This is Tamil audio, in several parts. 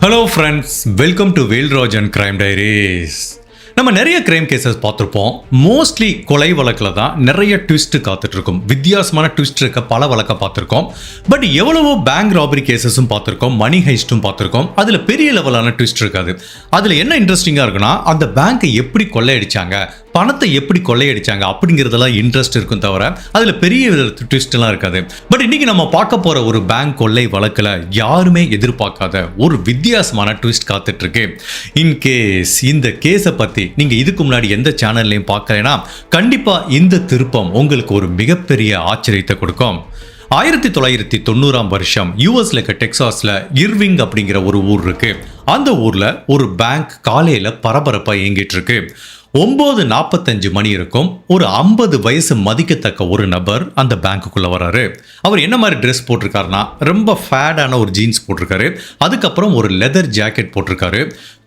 Hello friends, welcome to Velraj and crime diaries. நம்ம நிறைய கிரைம் கேசஸ் பார்த்துருப்போம். மோஸ்ட்லி கொலை வழக்கில் தான் நிறைய ட்விஸ்ட் காத்துட்டு இருக்கும். வித்தியாசமான ட்விஸ்ட் இருக்க பல வழக்கை பார்த்துருக்கோம். பட் எவ்வளவோ பேங்க் ராபரி கேசஸும் பார்த்துருக்கோம், மணி ஹைஸ்ட்டும் பார்த்துருக்கோம். அதில் பெரிய லெவலான ட்விஸ்ட் இருக்காது. அதில் என்ன இன்ட்ரெஸ்டிங்காக இருக்குன்னா, அந்த பேங்க்கை எப்படி கொள்ளையடிச்சாங்க, பணத்தை எப்படி கொள்ளையடிச்சாங்க அப்படிங்கிறதெல்லாம் இன்ட்ரெஸ்ட் இருக்கும் தவிர அதில் பெரிய ட்விஸ்ட்லாம் இருக்காது. பட் இன்னைக்கு நம்ம பார்க்க போகிற ஒரு பேங்க் கொள்ளை வழக்கில் யாருமே எதிர்பார்க்காத ஒரு வித்தியாசமான ட்விஸ்ட் காத்துட்டு இருக்கு. இன்கேஸ் இந்த கேஸை பற்றி நீங்கள் இதுக்கு முன்னாடி எந்த சேனல்லையும் பார்க்கலைன்னா கண்டிப்பாக இந்த திருப்பம் உங்களுக்கு ஒரு மிகப்பெரிய ஆச்சரியத்தை கொடுக்கும். 1990 யூஎஸ்ல இருக்க டெக்சாஸ்ல இர்விங் அப்படிங்கிற ஒரு ஊர் இருக்கு. அந்த ஊர்ல ஒரு பேங்க் காலையில பரபரப்பா இயங்கிட்டு இருக்கு. 9:45 மணி இருக்கும். ஒரு 50 வயசு மதிக்கத்தக்க ஒரு நபர் அந்த பேங்க்குள்ள வராரு. அவர் என்ன மாதிரி ட்ரெஸ் போட்டிருக்காருன்னா, ரொம்ப ஃபேடான ஒரு ஜீன்ஸ் போட்டிருக்காரு. அதுக்கப்புறம் ஒரு லெதர் ஜாக்கெட் போட்டிருக்காரு.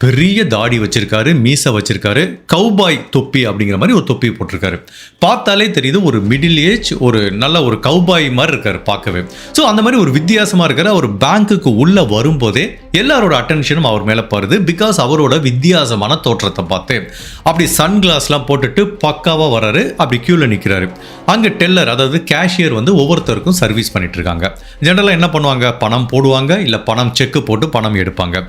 பெரிய தாடி வச்சிருக்காரு, மீசை வச்சிருக்காரு, கவுபாய் தொப்பி அப்படிங்கிற மாதிரி ஒரு தொப்பி போட்டிருக்காரு. பார்த்தாலே தெரியுது ஒரு மிடில் ஏஜ், ஒரு நல்ல ஒரு கவுபாய் மாதிரி இருக்காரு பார்க்கவே. ஸோ அந்த மாதிரி ஒரு வித்தியாசமா இருக்காரு. அவர் பேங்க்குக்கு உள்ள வரும்போதே எல்லாரோட அட்டென்ஷனும் அவர் மேலே பாருது. பிகாஸ் அவரோட வித்தியாசமான தோற்றத்தை பார்த்து அப்படி சன்கிளாஸ்லாம் போட்டுட்டு பக்காவாக வராரு. அப்படி கியூவில் நிற்கிறாரு. அங்கே டெல்லர், அதாவது கேஷியர் வந்து ஒவ்வொருத்தருக்கும் சர்வீஸ் பண்ணிட்டு இருக்காங்க. ஜென்ரலாக என்ன பண்ணுவாங்க, பணம் போடுவாங்க, இல்லை பணம் செக்கு போட்டு பணம் எடுப்பாங்க.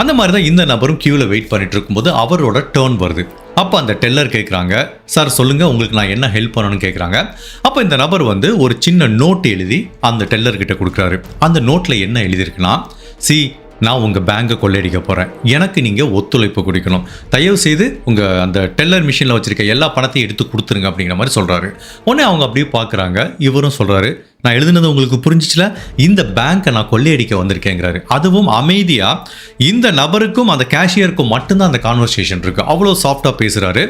அந்த மாதிரி தான் இந்த நபரும் கியூவில் வெயிட் பண்ணிட்டு இருக்கும்போது அவரோட டேர்ன் வருது. அப்போ அந்த டெல்லர் கேட்குறாங்க, சார் சொல்லுங்கள், உங்களுக்கு நான் என்ன ஹெல்ப் பண்ணணும்னு கேட்குறாங்க. அப்போ இந்த நபர் வந்து ஒரு சின்ன நோட் எழுதி அந்த டெல்லர்கிட்ட கொடுக்குறாரு. அந்த நோட்டில் என்ன எழுதியிருக்குன்னா, நான் உங்கள் பேங்கை கொள்ளையடிக்க போகிறேன், எனக்கு நீங்கள் ஒத்துழைப்பு கொடுக்கணும், தயவு செய்து உங்கள் அந்த டெல்லர் மிஷினில் வச்சுருக்க எல்லா பணத்தையும் எடுத்து கொடுத்துருங்க அப்படிங்கிற மாதிரி சொல்கிறாரு. உடனே அவங்க அப்படியே பார்க்குறாங்க. இவரும் சொல்கிறாரு, நான் எழுதுனது உங்களுக்கு புரிஞ்சிச்சுல, இந்த பேங்க்கை நான் கொள்ளையடிக்க வந்திருக்கேங்கிறாரு. அதுவும் அமைதியாக. இந்த நபருக்கும் அந்த கேஷியருக்கும் மட்டும்தான் அந்த கான்வர்சேஷன் இருக்குது. அவ்வளோ சாஃப்டாக பேசுகிறாரு.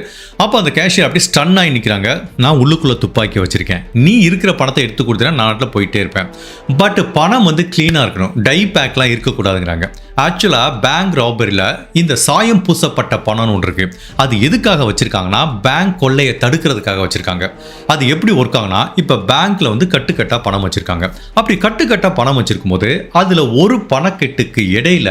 அப்போ அந்த கேஷியர் அப்படி ஸ்டன் ஆகி நிற்கிறாங்க. நான் உள்ளுக்குள்ளே துப்பாக்கி வச்சுருக்கேன், நீ இருக்கிற பணத்தை எடுத்து கொடுத்தா நான் நாட்டில் போயிட்டே இருப்பேன். பட் பணம் வந்து க்ளீனாக இருக்கணும், டை பேக்லாம் இருக்கக்கூடாதுங்கிறாங்க. ஆக்சுவலாக பேங்க் ராபரியில் இந்த சாயம் பூசப்பட்ட பணம்னு ஒன்று இருக்குது. அது எதுக்காக வச்சுருக்காங்கன்னா, பேங்க் கொள்ளையை தடுக்கிறதுக்காக வச்சுருக்காங்க. அது எப்படி ஒர்க் ஆகுனா, இப்போ பேங்க்கில் வந்து கட்டுக்கட்டாக பணம் வச்சிருக்காங்க. அப்படி கட்டுக்கட்டா பணம் வச்சிருக்கும் போது அதுல ஒரு பணக்கெட்டுக்கு இடையில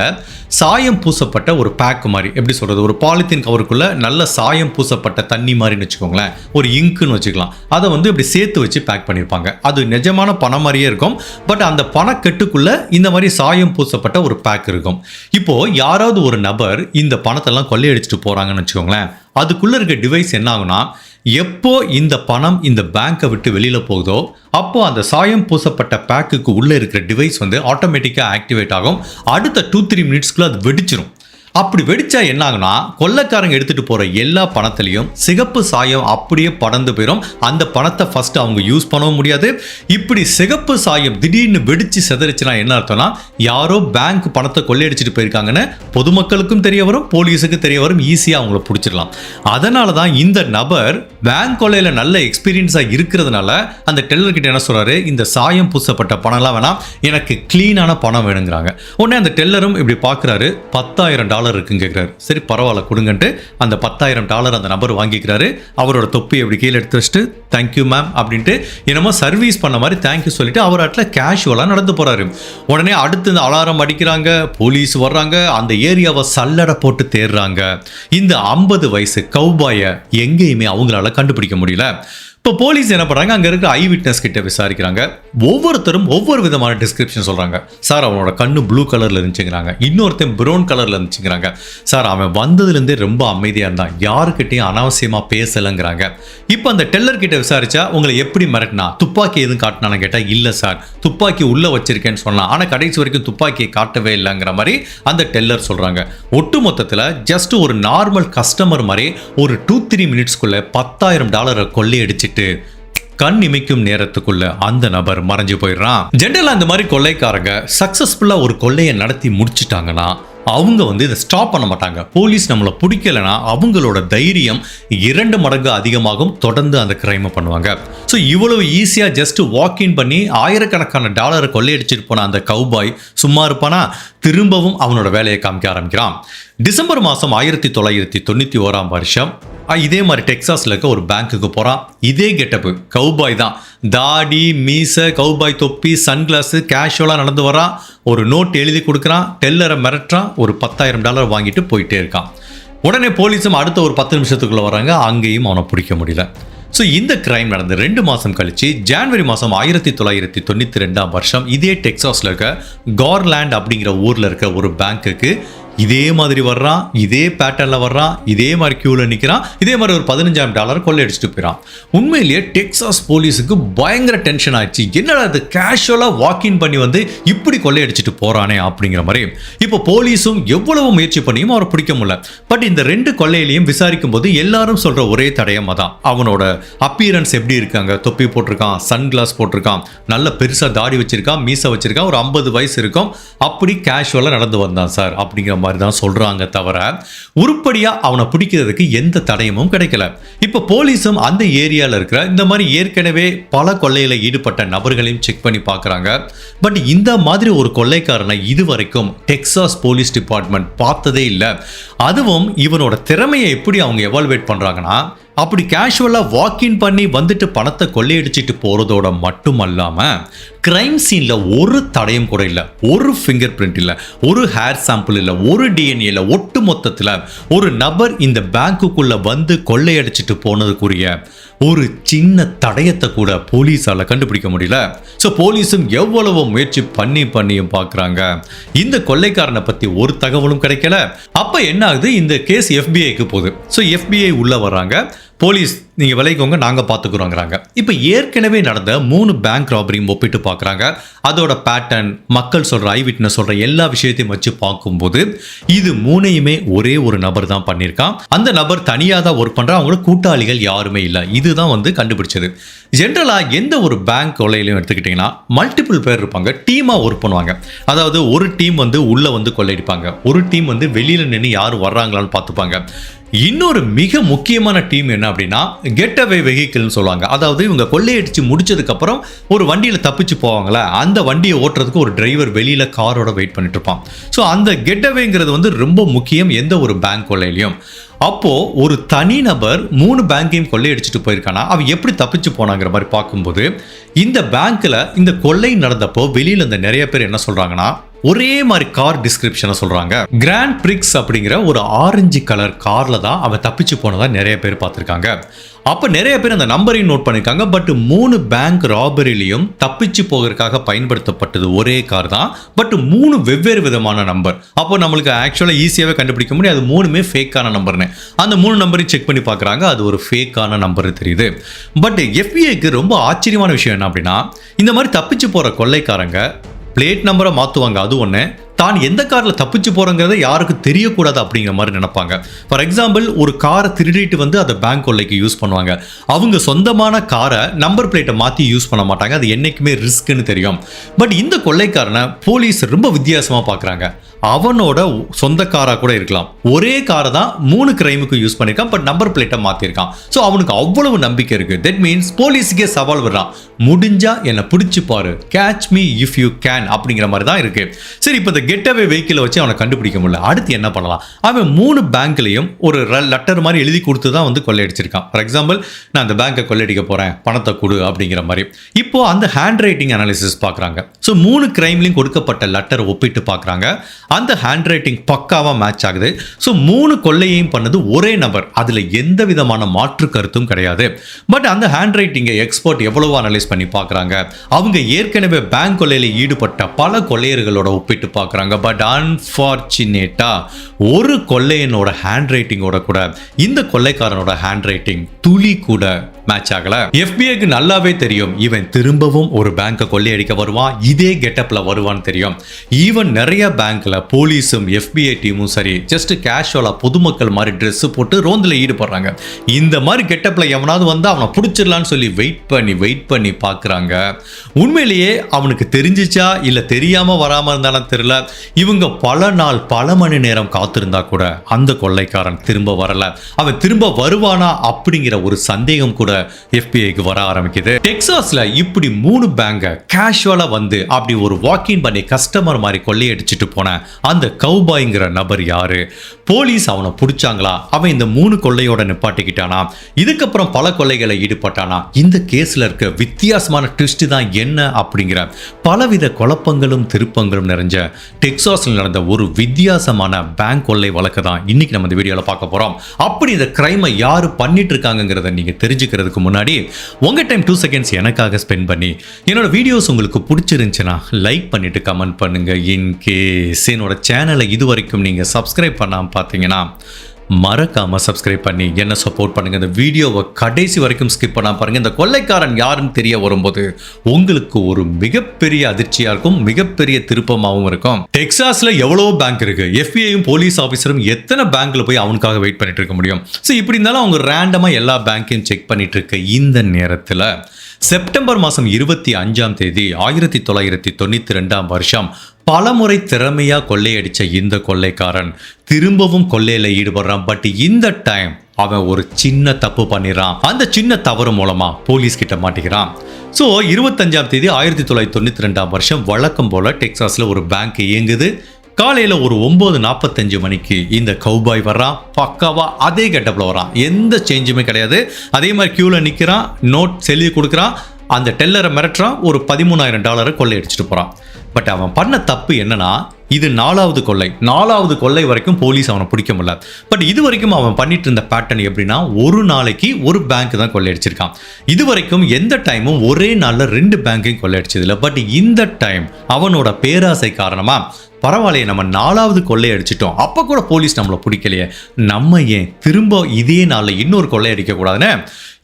சாயம் பூசப்பட்ட ஒரு பேக் மாதிரி, எப்படி சொல்றது, ஒரு பாலித்தீன் கவருக்குள்ள நல்ல சாயம் பூசப்பட்ட தண்ணி மாதிரின்னு வச்சுக்கோங்களேன், ஒரு இங்க்குன்னு வச்சுக்கலாம். அதை வந்து இப்படி சேர்த்து வச்சு பேக் பண்ணியிருப்பாங்க. அது நிஜமான பணம் மாதிரியே இருக்கும். பட் அந்த பணக்கெட்டுக்குள்ள இந்த மாதிரி சாயம் பூசப்பட்ட ஒரு பேக் இருக்கும். இப்போ யாராவது ஒரு நபர் இந்த பணத்தெல்லாம் கொள்ளையடிச்சிட்டு போறாங்கன்னு வச்சுக்கோங்களேன், அதுக்குள்ள இருக்க டிவைஸ் என்ன ஆகுனா, எப்போ இந்த பணம் இந்த பேங்கை விட்டு வெளியில போகுதோ அப்போ அந்த சாயம் பூசப்பட்ட பேக்குக்கு உள்ள இருக்கிற டிவைஸ் வந்து ஆட்டோமேட்டிக்காக ஆக்டிவேட் ஆகும். அடுத்த 2-3 மினிட்ஸ்க்குள்ள அது வெடிச்சிடும். அப்படி வெடிச்சா என்ன ஆகுனா, கொள்ளைக்காரங்க எடுத்துட்டு போற எல்லா பணத்திலையும் சிகப்பு சாயம் அப்படியே படர்ந்து போயிடும். அந்த பணத்தை ஃபர்ஸ்ட் அவங்க யூஸ் பண்ணவும் முடியாது. இப்படி சிகப்பு சாயம் திடீர்னு வெடிச்சு செதறிச்சுனா என்ன அர்த்தம்னா, யாரோ பேங்க் பணத்தை கொள்ளையடிச்சிட்டு போயிருக்காங்கன்னு பொதுமக்களுக்கும் தெரிய வரும், போலீஸுக்கு தெரிய வரும், ஈஸியாக அவங்கள பிடிச்சிடலாம். அதனால தான் இந்த நபர் பேங்க் கொள்ளையில நல்ல எக்ஸ்பீரியன்ஸா இருக்கிறதுனால அந்த டெல்லர் கிட்ட என்ன சொல்றாரு, இந்த சாயம் பூசப்பட்ட பணம்லாம் வேணாம், எனக்கு கிளீனான பணம் வேணுங்கிறாங்க. உடனே அந்த டெல்லரும் இப்படி பார்க்குறாரு. $10,000 இருக்குன்னு கேட்குறாரு. சரி பரவாயில்ல கொடுங்கன்ட்டு அந்த $10,000 அந்த நபர் வாங்கிக்கிறாரு. அவரோட தொப்பி அப்படி கீழே எடுத்து வச்சுட்டு தேங்க்யூ மேம் அப்படின்ட்டு என்னமோ சர்வீஸ் பண்ண மாதிரி தேங்க்யூ சொல்லிட்டு அவர் ஆட்டில் கேஷுவலாக நடந்து போறாரு. உடனே அடுத்து இந்த அலாரம் அடிக்கிறாங்க, போலீஸ் வர்றாங்க, அந்த ஏரியாவை சல்லடை போட்டு தேடுறாங்க. இந்த 50 வயசு கவுபாயை எங்கேயுமே அவங்களால கண்டுபிடிக்க முடியல. இப்போ போலீஸ் என்ன பண்ணுறாங்க, அங்கே இருக்கிற ஐ விட்னஸ் கிட்ட விசாரிக்கிறாங்க. ஒவ்வொருத்தரும் ஒவ்வொரு விதமான டிஸ்கிரிப்ஷன் சொல்கிறாங்க. சார் அவனோட கண்ணு ப்ளூ கலரில் இருந்துச்சுங்கிறாங்க, இன்னொருத்தன் ப்ரௌன் கலரில் இருந்துச்சுங்கிறாங்க. சார் அவன் வந்ததுலேருந்தே ரொம்ப அமைதியாக இருந்தான், யாருக்கிட்டையும் அனாவசியமாக பேசலைங்கிறாங்க. இப்போ அந்த டெல்லர் கிட்ட விசாரிச்சா, உங்களை எப்படி மிரட்டினா, துப்பாக்கி எதுவும் காட்டினான்னு கேட்டால் இல்லை சார், துப்பாக்கி உள்ளே வச்சிருக்கேன்னு சொன்னான், ஆனால் கடைசி வரைக்கும் துப்பாக்கியை காட்டவே இல்லைங்கிற மாதிரி அந்த டெல்லர் சொல்கிறாங்க. ஒட்டு மொத்தத்தில் ஜஸ்ட் ஒரு நார்மல் கஸ்டமர் மாதிரி ஒரு 2-3 மினிட்ஸ்க்குள்ளே $10,000 கொள்ளையடிச்சிட்டு கண் இமைக்கும் நேரத்துக்குள்ள அந்த நபர் மறைஞ்சு போயிடுறான். ஜென்ரலா இந்த மாதிரி கொள்ளைக்காரங்க சக்சஸ்ஃபுல்லா ஒரு கொள்ளையை நடத்தி முடிச்சிட்டாங்கன்னா அவங்க வந்து இதை ஸ்டாப் பண்ண மாட்டாங்க. போலீஸ் நம்மளை பிடிக்கலைன்னா அவங்களோட தைரியம் 2 மடங்கு அதிகமாகும், தொடர்ந்து அந்த கிரைமை பண்ணுவாங்க. ஸோ இவ்வளவு ஈஸியாக ஜஸ்ட் வாக்இன் பண்ணி ஆயிரக்கணக்கான டாலரை கொள்ளையடிச்சிட்டு போன அந்த கவுபாய் சும்மா இருப்பானா, திரும்பவும் அவனோட வேலையை காமிக்க ஆரம்பிக்கிறான். டிசம்பர் மாதம் 1991 இதே மாதிரி டெக்சாஸில் இருக்க ஒரு பேங்க்குக்கு போகிறான். இதே கெட்டப்பு, கவுபாய் தான், தாடி மீசை, கவுபாய் தொப்பி, சன்கிளாஸு, கேஷுவலாக நடந்து வரான். ஒரு நோட் எழுதி கொடுக்குறான், டெல்லரை மிரட்டுறான், ஒரு $10,000 வாங்கிட்டு போயிட்டே இருக்கான். உடனே போலீஸும் அடுத்த ஒரு 10 நிமிஷத்துக்குள்ளே வராங்க. அங்கேயும் அவனை பிடிக்க முடியல. ஸோ இந்த கிரைம் நடந்து 2 மாதம் கழிச்சு ஜான்வரி மாதம் 1992 இதே டெக்சாஸில் இருக்க கார்லாண்ட் அப்படிங்கிற ஊரில் இருக்க ஒரு பேங்க்குக்கு இதே மாதிரி வர்றான், இதே பேட்டர்னில் வர்றான், இதே மாதிரி க்யூவில் நிற்கிறான், இதே மாதிரி ஒரு $15,000 கொள்ளையடிச்சிட்டு போயிடான். உண்மையிலேயே டெக்சாஸ் போலீஸுக்கு பயங்கர டென்ஷன் ஆயிடுச்சு. என்னடா அது கேஷுவலாக வாக்கின் பண்ணி வந்து இப்படி கொள்ளையடிச்சிட்டு போகிறானே அப்படிங்கிற மாதிரி. இப்போ போலீஸும் எவ்வளவு முயற்சி பண்ணியும் அவரை பிடிக்க முடியல. பட் இந்த 2 கொள்ளையிலையும் விசாரிக்கும் போது எல்லாரும் சொல்கிற ஒரே தடயம் அதான், அவனோட அப்பியரன்ஸ் எப்படி இருக்காங்க, தொப்பி போட்டிருக்கான், சன்கிளாஸ் போட்டிருக்கான், நல்ல பெருசாக தாடி வச்சிருக்கான், மீசை வச்சிருக்கான், ஒரு 50 வயசு இருக்கும், அப்படி கேஷுவலாக நடந்து வந்தான் சார் அப்படிங்கிற மாதிரி தான் சொல்றாங்க. தவிர உருப்படியா அவனை பிடிக்கிறதுக்கு எந்த தடயமும் கிடைக்கல. இப்ப போலீஸும் அந்த ஏரியால இருக்கிற இந்த மாதிரி ஏற்கனவே பல கொள்ளையில ஈடுபட்ட நபர்களையும் செக் பண்ணி பார்க்கறாங்க. பட் இந்த மாதிரி ஒரு கொள்ளைக்காரனை இதுவரைக்கும் டெக்சாஸ் போலீஸ் டிபார்ட்மெண்ட் பார்த்ததே இல்லை. அதுவும் இவனோட திறமையை எப்படி அவங்க எவால்வேட் பண்றாங்கன்னா, அப்படி கேஷுவலாக வாக்கின் பண்ணி வந்துட்டு பணத்தை கொள்ளையடிச்சிட்டு போகிறதோட மட்டுமல்லாம கிரைம் சீனில் ஒரு தடயம் கூட இல்லை, ஒரு ஃபிங்கர் பிரிண்ட் இல்லை, ஒரு ஹேர் சாம்பிள் இல்லை, ஒரு டிஎன்ஏ இல்லை. ஒட்டு மொத்தத்தில் ஒரு நபர் இந்த பேங்க்குக்குள்ளே வந்து கொள்ளையடிச்சிட்டு போனதுக்குரிய ஒரு சின்ன தடயத்தை கூட போலீஸால் கண்டுபிடிக்க முடியல. ஸோ போலீஸும் எவ்வளவோ முயற்சி பண்ணியும் பார்க்குறாங்க. இந்த கொள்ளைக்காரனை பற்றி ஒரு தகவலும் கிடைக்கல. அப்போ என்ன ஆகுது, இந்த கேஸ் எஃபிஐக்கு போகுது. ஸோ எஃபிஐ உள்ளே வராங்க. போலீஸ் நீங்கள் விளைக்கோங்க, நாங்கள் பார்த்துக்குறோங்கிறாங்க. இப்போ ஏற்கனவே நடந்த 3 பேங்க் ராபரியும் ஒப்பிட்டு பார்க்குறாங்க. அதோட பேட்டர்ன், மக்கள் சொல்கிற, ஐ விட்னஸ் சொல்கிற எல்லா விஷயத்தையும் வச்சு பார்க்கும்போது இது 3யுமே ஒரே ஒரு நபர் தான் பண்ணியிருக்கான். அந்த நபர் தனியாக தான் ஒர்க் பண்ணுறா, அவங்களோட கூட்டாளிகள் யாருமே இல்லை. இதுதான் வந்து கண்டுபிடிச்சது. ஜென்ரலாக எந்த ஒரு பேங்க் கொள்ளையிலையும் எடுத்துக்கிட்டிங்கன்னா மல்டிபிள் பேர் இருப்பாங்க, டீமாக ஒர்க் பண்ணுவாங்க. அதாவது ஒரு டீம் வந்து உள்ளே வந்து கொள்ளையடிப்பாங்க, ஒரு டீம் வந்து வெளியில் நின்று யார் வர்றாங்களான்னு பார்த்துப்பாங்க. இன்னொரு மிக முக்கியமான டீம் என்ன அப்படின்னா கெட் அவே வெஹிக்கிள்னு சொல்லுவாங்க. அதாவது இவங்க கொள்ளையடிச்சு முடிச்சதுக்கு அப்புறம் ஒரு வண்டியில் தப்பிச்சு போவாங்களே, அந்த வண்டியை ஓட்டுறதுக்கு ஒரு டிரைவர் வெளியில காரோட வெயிட் பண்ணிட்டு இருப்பான். ஸோ அந்த கெட் அவேங்கிறது வந்து ரொம்ப முக்கியம் எந்த ஒரு பேங்க் கொள்ளையிலையும். அப்போ ஒரு தனிநபர் 3 பேங்கையும் கொள்ளையடிச்சிட்டு போயிருக்கானா, அவன் எப்படி தப்பிச்சு போனாங்கிற மாதிரி பார்க்கும்போது இந்த பேங்க்ல இந்த கொள்ளை நடந்தப்போ வெளியில இந்த நிறைய பேர் என்ன சொல்றாங்கன்னா, ஒரே மாதிரி கார் டிஸ்கிரிப்ஷனை சொல்றாங்க. கிராண்ட் பிரிக்ஸ் அப்படிங்கிற ஒரு ஆரஞ்சு கலர் கார்ல தான் அவன் தப்பிச்சு போனதா நிறைய பேர் பார்த்திருக்காங்க. அப்ப நிறைய பேர் அந்த நம்பரையும் நோட் பண்ணிருக்காங்க. பட் 3 பேங்க் ராபரிலையும் தப்பிச்சு போகிறதுக்காக பயன்படுத்தப்பட்டது ஒரே கார் தான். பட் 3 வெவ்வேறு விதமான நம்பர். அப்போ நம்மளுக்கு ஆக்சுவலா ஈஸியாவே கண்டுபிடிக்க முடியும் அது 3மே ஃபேக்கான நம்பர்னு. அந்த 3 நம்பரையும் செக் பண்ணி பார்க்குறாங்க, அது ஒரு ஃபேக்கான நம்பர் தெரியுது. பட் எஃபிஐக்கு ரொம்ப ஆச்சரியமான விஷயம் என்ன அப்படின்னா, இந்த மாதிரி தப்பிச்சு போற கொள்ளைக்காரங்க பிளேட் நம்பரை மாற்றுவாங்க, அது ஒன்று. தான் எந்த காரில் தப்பிச்சு போகிறோங்கிறத யாருக்கு தெரியக்கூடாது அப்படிங்கிற மாதிரி நினைப்பாங்க. ஃபார் எக்ஸாம்பிள், ஒரு காரை திருடிட்டு வந்து அதை பேங்க் கொள்ளைக்கு யூஸ் பண்ணுவாங்க. அவங்க சொந்தமான காரை நம்பர் பிளேட்டை மாற்றி யூஸ் பண்ண மாட்டாங்க, அது என்றைக்குமே ரிஸ்க்குன்னு தெரியும். பட் இந்த கொள்ளைக்காரனை போலீஸ் ரொம்ப வித்தியாசமாக பார்க்குறாங்க. அவனோட சொந்த காராக கூட இருக்கலாம், ஒரே காரை தான் 3 கிரைமுக்கு யூஸ் பண்ணியிருக்கான், பட் நம்பர் பிளேட்டை மாற்றிருக்கான். ஸோ அவனுக்கு அவ்வளவு நம்பிக்கை இருக்குது. தட் மீன்ஸ் போலீஸுக்கே சவால் விடுறான், முடிஞ்சா என்னை பிடிச்சி பாரு, catch me if you can அப்படிங்கிற மாதிரி தான் இருக்கு. சரி, இப்போ இந்த கெட் அவே வெஹிக்கிளை வச்சு அவனை கண்டுபிடிக்க முடியல, அடுத்து என்ன பண்ணலாம்? அவன் 3 பேங்க்லையும் ஒரு லெட்டர் மாதிரி எழுதி கொடுத்து தான் வந்து கொள்ளையடிச்சிருக்கான். ஃபார் எக்ஸாம்பிள், நான் அந்த பேங்கை கொள்ளையடிக்க போறேன், பணத்தை கொடு அப்படிங்கிற மாதிரி. இப்போ அந்த ஹேண்ட் ரைட்டிங் அனாலிசிஸ் பார்க்குறாங்க. ஸோ 3 கிரைம்லையும் கொடுக்கப்பட்ட லெட்டர் ஒப்பிட்டு பார்க்குறாங்க. அந்த ஹேண்ட் ரைட்டிங் பக்காவா மேட்ச் ஆகுது. ஸோ 3 கொள்ளையையும் பண்ணது ஒரே நபர், அதுல எந்த விதமான மாற்று கருத்தும் கிடையாது. பட் அந்த ஹேண்ட் ரைட்டிங்கை எக்ஸ்பர்ட் எவ்வளவு அனலைஸ் பண்ணி பார்க்குறாங்க. அவங்க ஏற்கனவே பேங்க் கொள்ளையில ஈடுபட்ட பல கொள்ளையர்களோட ஒப்பிட்டு பார்க்குறாங்க. பட் அன்ஃபார்ச்சுனேட்டா ஒரு கொள்ளையனோட ஹேண்ட் ரைட்டிங்கோட கூட இந்த கொள்ளைக்காரனோட ஹேண்ட் ரைட்டிங் துளி கூட மேட்ச் ஆகல. எஃபிஐக்கு நல்லாவே தெரியும் இவன் திரும்பவும் ஒரு பேங்கை கொள்ளையடிக்க வருவான், இதே கெட்டப்ல வருவான்னு தெரியும். ஈவன் நிறைய பேங்க்ல போலீஸும் எஃபிஐ டீமும் சரி ஜஸ்ட் கேஷுவலா பொதுமக்கள் மாதிரி ட்ரெஸ் போட்டு ரோந்தில் ஈடுபடுறாங்க. இந்த மாதிரி கெட்டப்ல எவனாவது வந்து அவனை பிடிச்சிடலான்னு சொல்லி வெயிட் பண்ணி பார்க்குறாங்க. உண்மையிலேயே அவனுக்கு தெரிஞ்சிச்சா இல்லை தெரியாம வராம இருந்தாலும் தெரியல, இவங்க பல நாள் பல மணி நேரம் காத்திருந்தா கூட அந்த கொள்ளைக்காரன் திரும்ப வரல. அவன் திரும்ப வருவானா அப்படிங்கிற ஒரு சந்தேகம் கூட FBI-க்கு வர ஆரம்பிக்குது. டெக்சாஸ்ல இப்படி 3 பேங்க கேஷுவலா வந்து அப்படி ஒரு வாக்கின் பண்ணி கஸ்டமர் மாதிரி கொள்ளையடிச்சிட்டு போன அந்த கவுபாய்ங்கிற நபர் யாரு? போலீஸ் அவனை பிடிச்சாங்களா? அவன் இந்த 3 கொள்ளையோட நிப்பாட்டிக்கிட்டானா? இதுக்கப்புறம் பல கொள்ளைகளை ஈடுபட்டானா? இந்த கேஸ்ல இருக்க வித்தியாசமான ட்விஸ்ட் தான் என்ன அப்படிங்கிற பலவித குழப்பங்களும் திருப்பங்களும் நிறைஞ்ச டெக்சாஸ்ல நடந்த ஒரு வித்தியாசமான பேங்க் கொள்ளை வழக்கு தான் இன்னைக்கு நம்ம இந்த வீடியோல பார்க்க போறோம். அப்படி இந்த கிரைமை யாரு பண்ணிட்டு இருக்காங்கிறத நீங்க தெரிஞ்சுக்கிறதுக்கு முன்னாடி உங்க டைம் 2 செகண்ட்ஸ் எனக்காக ஸ்பெண்ட் பண்ணி என்னோட வீடியோஸ் உங்களுக்கு பிடிச்சிருந்துச்சுன்னா லைக் பண்ணிட்டு கமெண்ட் பண்ணுங்க. இன் கேஸ் என்னோட சேனலை இது வரைக்கும் நீங்க சப்ஸ்கிரைப் பண்ணாம பார்த்தீங்கன்னா மறக்காம சப்ஸ்கிரைப் பண்ணி என்ன சப்போர்ட் பண்ணுங்க. இந்த வீடியோவை கடைசி வரைக்கும் ஸ்கிப் பண்ணாம பாருங்க. இந்த கொள்ளைக்காரன் யாருன்னு தெரிய வரும்போது உங்களுக்கு ஒரு மிகப்பெரிய அதிர்ச்சியா இருக்கும், மிகப்பெரிய திருப்பமாகவும் இருக்கும். டெக்சாஸ்ல எவ்வளவு பேங்க் இருக்கு. FBI-யும் போலீஸ் ஆபீசரும் எத்தனை பேங்க்ல போய் அவனுக்காக வெயிட் பண்ணிட்டு இருக்க முடியும்? ஸோ இப்படி இருந்தாலும் அவங்க ரேண்டமா எல்லா பேங்கையும் செக் பண்ணிட்டு இருக்க இந்த நேரத்தில் செப்டம்பர் மாதம் 25ஆம் தேதி 1992ஆம் வருஷம் பலமுறை திறமையா கொள்ளையடிச்ச இந்த கொள்ளைக்காரன் திரும்பவும் கொள்ளையில ஈடுபடுறான். பட் இந்த டைம் அவன் ஒரு சின்ன தப்பு பண்ணிடுறான். அந்த சின்ன தவறு மூலமா போலீஸ் கிட்ட மாட்டிக்கிறான். ஸோ 25ஆம் தேதி 1992ஆம் வருஷம் வழக்கம் போல டெக்சாஸ்ல ஒரு பேங்க் இயங்குது. காலையில் ஒரு 9:45 மணிக்கு இந்த கவுபாய் வர்றான். பக்காவா அதே கெட்டப்பில் வரான், எந்த சேஞ்சுமே கிடையாது. அதே மாதிரி கியூவில் நிற்கிறான், நோட் செல்லி கொடுக்குறான், அந்த டெல்லரை மிரட்டுறான், ஒரு $13,000 கொள்ளையடிச்சிட்டு போகிறான். பட் அவன் பண்ண தப்பு என்னன்னா, இது 4வது கொள்ளை வரைக்கும் போலீஸ் அவனை பிடிக்க முடியல. பட் இது வரைக்கும் அவன் பண்ணிட்டு இருந்த பேட்டர்ன் எப்படின்னா, ஒரு நாளைக்கு ஒரு பேங்க் தான் கொள்ளையடிச்சிருக்கான். இது வரைக்கும் எந்த டைமும் ஒரே நாளில் 2 பேங்கையும் கொள்ளையடிச்சதில்லை. பட் இந்த டைம் அவனோட பேராசை காரணமா, பரவாயில்லையே நம்ம 4வது கொள்ளை அடிச்சிட்டோம், அப்போ கூட போலீஸ் நம்மளை பிடிக்கலையே, நம்ம ஏன் திரும்ப இதே நாளில் இன்னொரு கொள்ளை அடிக்க கூடாதுன்னு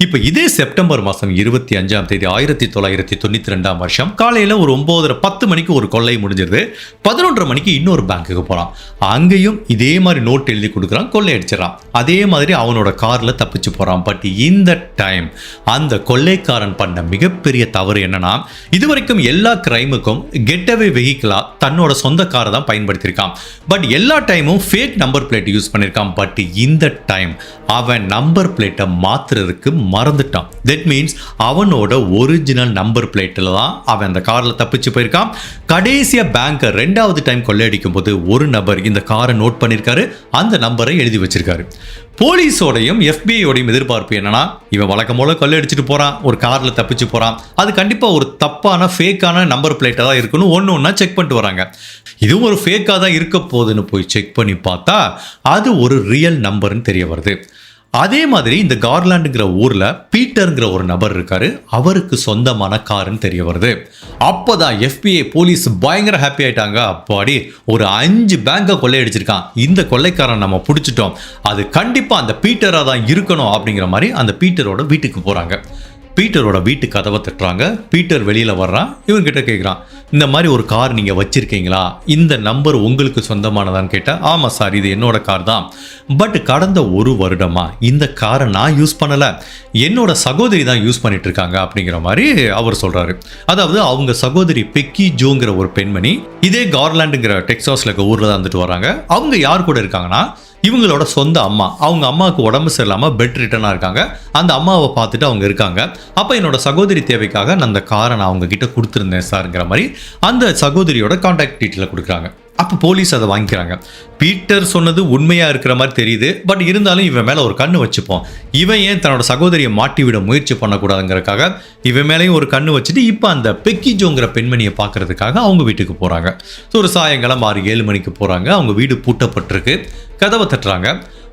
இப்போ இதே செப்டம்பர் மாதம் 25ஆம் தேதி 1992ஆம் வருஷம் காலையில் ஒரு 9:10 மணிக்கு ஒரு கொள்ளை முடிஞ்சிருது. 11:30 மணிக்கு இன்னொரு பேங்க்குக்கு போகிறான். அங்கேயும் இதே மாதிரி நோட் எழுதி கொடுக்குறான், கொள்ளை அடிச்சிடறான். அதே மாதிரி அவனோட காரில் தப்பிச்சு போகிறான். பட் இந்த டைம் அந்த கொள்ளைக்காரன் பண்ண மிகப்பெரிய தவறு என்னன்னா, இதுவரைக்கும் எல்லா கிரைமுக்கும் கெட்டவே வெஹிக்கிளாக தன்னோட சொந்த காரை தான் பயன்படுத்தியிருக்கான். பட் எல்லா டைமும் ஃபேக் நம்பர் பிளேட் யூஸ் பண்ணியிருக்கான். பட் இந்த டைம் அவன் நம்பர் பிளேட்டை மாற்றுறதுக்கு மறந்துட்டான். தட் மீன்ஸ் அவனோட ஒரிஜினல் நம்பர் பிளேட்டில் தான் அவன் அந்த காரில் தப்பிச்சு போயிருக்கான். கடைசியாக பேங்கை 2வது டைம் கொள்ளையடிக்கும் போது ஒரு நபர் இந்த காரை நோட் பண்ணியிருக்காரு, அந்த நம்பரை எழுதி வச்சிருக்காரு. போலீஸோடையும் FBI-யோடையும் எதிர்பார்ப்பு என்னன்னா, இவன் வழக்கம் போல கொள்ளையடிச்சிட்டு போறான், ஒரு காரில் தப்பிச்சு போறான், அது கண்டிப்பாக ஒரு தப்பான ஃபேக்கான நம்பர் பிளேட்டாக தான் இருக்கணும். ஒன்று செக் பண்ணிட்டு வராங்க. இதுவும் ஒரு ஃபேக்காக தான் இருக்க போகுதுன்னு போய் செக் பண்ணி பார்த்தா அது ஒரு ரியல் நம்பர்னு தெரிய வருது. அதே மாதிரி இந்த கார்லாண்டுங்கிற ஊரில் பீட்டருங்கிற ஒரு நபர் இருக்காரு, அவருக்கு சொந்தமான காருன்னு தெரிய வருது. அப்போதான் FBI போலீஸ் பயங்கர ஹாப்பி ஆயிட்டாங்க. அப்பாடி ஒரு 5 பேங்கை கொள்ளையடிச்சிருக்கான், இந்த கொள்ளைக்காரன் நம்ம பிடிச்சிட்டோம், அது கண்டிப்பாக அந்த பீட்டராக தான் இருக்கணும் அப்படிங்கிற மாதிரி அந்த பீட்டரோட வீட்டுக்கு போகிறாங்க. பீட்டரோட வீட்டு கதவை தட்டுறாங்க. பீட்டர் வெளியில் வர்றான். இவங்கிட்ட கேட்குறான், இந்த மாதிரி ஒரு கார் நீங்கள் வச்சுருக்கீங்களா, இந்த நம்பர் உங்களுக்கு சொந்தமானதான்னு கேட்டால், ஆமாம் சார் இது என்னோட கார் தான், பட் கடந்த 1 வருடமா இந்த காரை நான் யூஸ் பண்ணலை, என்னோட சகோதரி தான் யூஸ் பண்ணிட்டு இருக்காங்க அப்படிங்கிற மாதிரி அவர் சொல்கிறாரு. அதாவது அவங்க சகோதரி பெக்கி ஜோங்கிற ஒரு பெண்மணி இதே கார்லாண்டுங்கிற டெக்சாஸில் இருக்க ஊரில் தான் வந்துட்டு வராங்க. அவங்க யார் கூட இருக்காங்கன்னா, இவங்களோட சொந்த அம்மா. அவங்க அம்மாவுக்கு உடம்பு சரியில்லாமல் பெட் ரிட்டனாக இருக்காங்க. அந்த அம்மாவை பார்த்துட்டு அவங்க இருக்காங்க. அப்போ என்னோட சகோதரி தேவைக்காக நான் அந்த காரை நான் அவங்க கிட்ட கொடுத்துருந்தேன் சார்ங்கிற மாதிரி அந்த சகோதரியோட கான்டாக்ட் டீட்டெயிலை கொடுக்குறாங்க. அப்போ போலீஸ் அதை வாங்கிக்கிறாங்க. பீட்டர் சொன்னது உண்மையாக இருக்கிற மாதிரி தெரியுது. பட் இருந்தாலும் இவன் மேலே ஒரு கண்ணு வச்சுப்போம், இவன் ஏன் தன்னோட சகோதரியை மாட்டி விட முயற்சி பண்ணக்கூடாதுங்கிறதுக்காக இவன் மேலேயும் ஒரு கண்ணு வச்சுட்டு இப்போ அந்த பெக்கி ஜோங்கிற பெண்மணியை பார்க்கறதுக்காக அவங்க வீட்டுக்கு போகிறாங்க. ஸோ ஒரு சாயங்காலம் 6-7 மணிக்கு போகிறாங்க. அவங்க வீடு பூட்டப்பட்டிருக்கு. கதவை தட்டுறாங்க.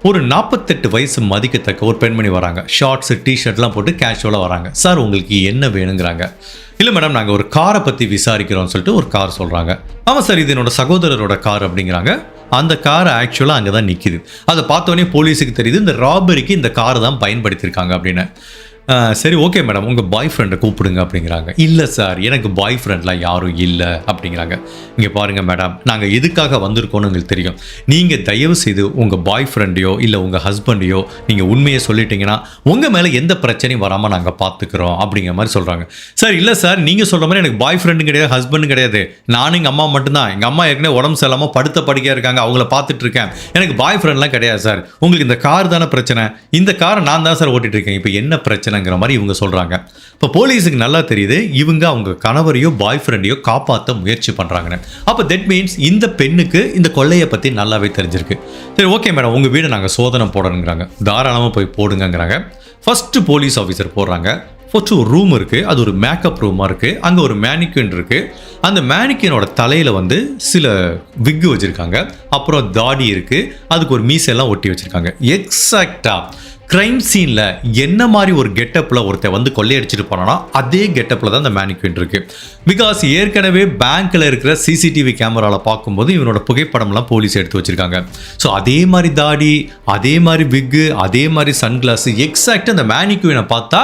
ஒரு 48 வயசு மதிக்கத்தக்க ஒரு பெண்மணி வராங்க. ஷார்ட்ஸு டிஷர்ட்லாம் போட்டு கேஷுவலாக வராங்க. சார் உங்களுக்கு என்ன வேணுங்கிறாங்க. இல்லை மேடம் நாங்கள் ஒரு காரை பற்றி விசாரிக்கிறோம்னு சொல்லிட்டு ஒரு கார் சொல்கிறாங்க. ஆமாம் சார் இது என்னோட சகோதரரோட கார் அப்படிங்கிறாங்க. அந்த கார் ஆக்சுவலாக அங்கே தான் நிற்கிது. அதை பார்த்தோன்னே போலீஸுக்கு தெரியுது இந்த ராபரிக்கு இந்த காரை தான் பயன்படுத்தியிருக்காங்க அப்படின்னு. சரி ஓகே மேடம், உங்கள் பாய் ஃப்ரெண்டை கூப்பிடுங்க அப்படிங்கிறாங்க. இல்லை சார், எனக்கு பாய் ஃப்ரெண்ட்லாம் யாரும் இல்லை அப்படிங்கிறாங்க. இங்கே பாருங்கள் மேடம், நாங்கள் எதுக்காக வந்திருக்கோன்னு எங்களுக்கு தெரியும். நீங்கள் தயவு செய்து உங்கள் பாய் ஃப்ரெண்டையோ இல்லை உங்கள் ஹஸ்பண்டையோ நீங்கள் உண்மையை சொல்லிட்டீங்கன்னா உங்கள் மேலே எந்த பிரச்சனையும் வராமல் நாங்கள் பார்த்துக்குறோம் அப்படிங்கிற மாதிரி சொல்கிறாங்க. சார் இல்லை சார், நீங்கள் சொல்கிற மாதிரி எனக்கு பாய் ஃப்ரெண்டும் கிடையாது, ஹஸ்பண்டும் கிடையாது. நானும் எங்கள் அம்மா மட்டும்தான். எங்கள் அம்மா ஏற்கனவே உடம்பு சரியில்லாமல் படுத்த படுக்கையாக இருக்காங்க, அவங்கள பார்த்துட்டு இருக்கேன். எனக்கு பாய் ஃப்ரெண்ட்லாம் கிடையாது சார். உங்களுக்கு இந்த கார் தானே பிரச்சனை, இந்த காரை நான் தான் சார் ஓட்டிட்டு இருக்கேன், இப்போ என்ன பிரச்சனைங்கிற மாதிரி இவங்க சொல்கிறாங்க. இப்போ போலீஸுக்கு நல்லா தெரியுது இவங்க அவங்க கணவரையோ பாய் ஃப்ரெண்டையோ காப்பாற்ற முயற்சி பண்ணுறாங்கன்னு. அப்போ தட் மீன்ஸ் இந்த பெண்ணுக்கு இந்த கொள்ளையை பற்றி நல்லாவே தெரிஞ்சிருக்கு. சரி ஓகே மேடம், உங்கள் வீடு நாங்கள் சோதனை போடணுங்கிறாங்க. தாராளமாக போய் போடுங்கிறாங்க. ஃபஸ்ட்டு போலீஸ் ஆஃபீஸர் போடுறாங்க. ஃபஸ்ட்டு ஒரு ரூம் இருக்குது, அது ஒரு மேக்கப் ரூமாக இருக்குது. அங்கே ஒரு மேனிக்வின் இருக்குது. அந்த மேனிக்வினோட தலையில் வந்து சில விக்கு வச்சுருக்காங்க, அப்புறம் தாடி இருக்குது, அதுக்கு ஒரு மீசெல்லாம் ஒட்டி வச்சுருக்காங்க. எக்ஸாக்டாக க்ரைம் சீனில் என்ன மாதிரி ஒரு கெட்டப்பில் ஒருத்தர் வந்து கொள்ளையடிச்சிட்டு போனானா அதே கெட்டப்பில் தான் அந்த மேனிக்வின் இருக்குது. பிகாஸ் ஏற்கனவே பேங்க்கில் இருக்கிற சிசிடிவி கேமராவில் பார்க்கும்போது இவனோட புகைப்படம்லாம் போலீஸ் எடுத்து வச்சுருக்காங்க. ஸோ அதே மாதிரி தாடி, அதே மாதிரி விக்கு, அதே மாதிரி சன்கிளாஸ், எக்ஸாக்டாக அந்த மேனிக்வினை பார்த்தா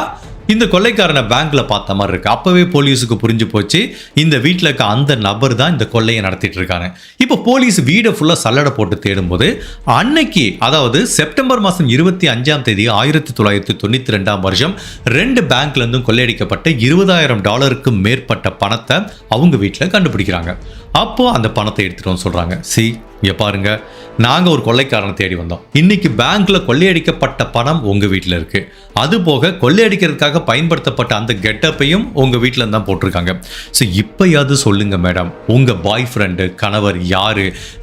இந்த கொள்ளைக்காரனை பேங்க்ல பார்த்த மாதிரி இருக்கு. அப்பவே போலீஸுக்கு புரிஞ்சு போச்சு இந்த வீட்டில் இருக்க அந்த நபர் தான் இந்த கொள்ளையை நடத்திட்டு இருக்காங்க. இப்போ போலீஸ் வீடை ஃபுல்லாக சல்லடை போட்டு தேடும்போது அன்னைக்கு, அதாவது செப்டம்பர் மாதம் 25 1992 2 பேங்க்ல இருந்தும் கொள்ளையடிக்கப்பட்ட $20,000 மேற்பட்ட பணத்தை அவங்க வீட்டில் கண்டுபிடிக்கிறாங்க. அப்போ அந்த பணத்தை எடுத்துட்டோம்னு சொல்றாங்க. இங்க பாருங்க, நாங்கள் ஒரு கொள்ளைக்காரனை தேடி வந்தோம். இன்னைக்கு பேங்க்ல கொள்ளையடிக்கப்பட்ட பணம் உங்க வீட்டில் இருக்கு. அது போக கொள்ளையடிக்கிறதுக்காக பயன்படுத்தப்பட்ட அந்த கெட்டப்பையும் உங்க வீட்டில் தான் போட்டிருக்காங்க. ஸோ இப்பயாவது சொல்லுங்க மேடம், உங்க பாய் ஃப்ரெண்டு, கணவர்